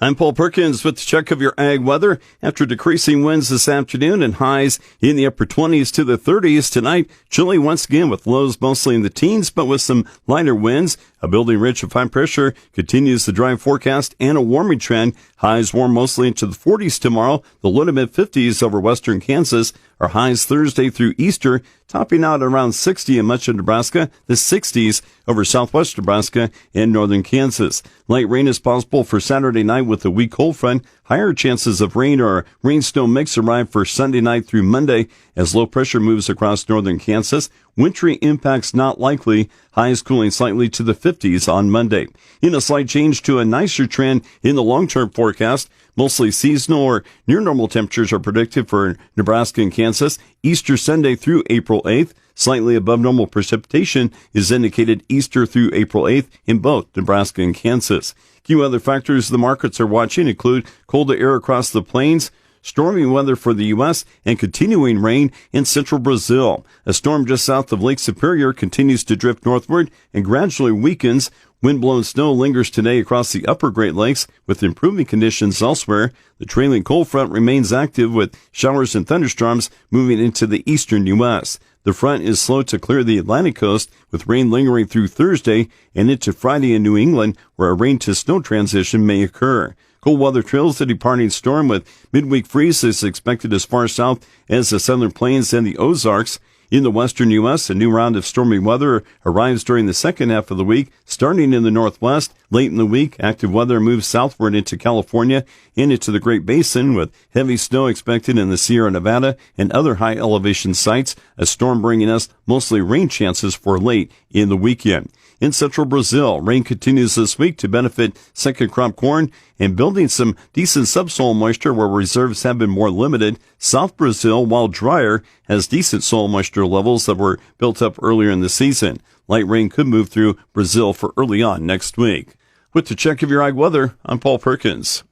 I'm Paul Perkins with the check of your ag weather. After decreasing winds this afternoon and highs in the upper 20s to the 30s tonight, chilly once again with lows mostly in the teens, but with some lighter winds. A building ridge of high pressure continues the dry forecast and a warming trend. Highs warm mostly into the 40s tomorrow. The low to mid 50s over western Kansas. Our highs Thursday through Easter, topping out around 60 in much of Nebraska, the 60s over southwest Nebraska and northern Kansas. Light rain is possible for Saturday night with a weak cold front. Higher chances of rain or a rain-snow mix arrive for Sunday night through Monday as low pressure moves across northern Kansas. Wintry impacts not likely. Highs cooling slightly to the 50s on Monday. In a slight change to a nicer trend in the long-term forecast, mostly seasonal or near normal temperatures are predicted for Nebraska and Kansas. Easter Sunday through April 8th. Slightly above normal precipitation is indicated Easter through April 8th in both Nebraska and Kansas. Few other factors the markets are watching include colder air across the plains, stormy weather for the U.S., and continuing rain in central Brazil. A storm just south of Lake Superior continues to drift northward and gradually weakens. Wind-blown snow lingers today across the upper Great Lakes with improving conditions elsewhere. The trailing cold front remains active with showers and thunderstorms moving into the eastern U.S. The front is slow to clear the Atlantic coast with rain lingering through Thursday and into Friday in New England where a rain-to-snow transition may occur. Cold weather trails the departing storm with midweek freezes expected as far south as the Southern Plains and the Ozarks. In the western U.S., a new round of stormy weather arrives during the second half of the week, starting in the northwest. Late in the week, active weather moves southward into California and into the Great Basin, with heavy snow expected in the Sierra Nevada and other high elevation sites. A storm bringing us mostly rain chances for late in the weekend. In central Brazil, rain continues this week to benefit second crop corn and building some decent subsoil moisture where reserves have been more limited. South Brazil, while drier, has decent soil moisture levels that were built up earlier in the season. Light rain could move through Brazil for early on next week. With the check of your ag weather, I'm Paul Perkins.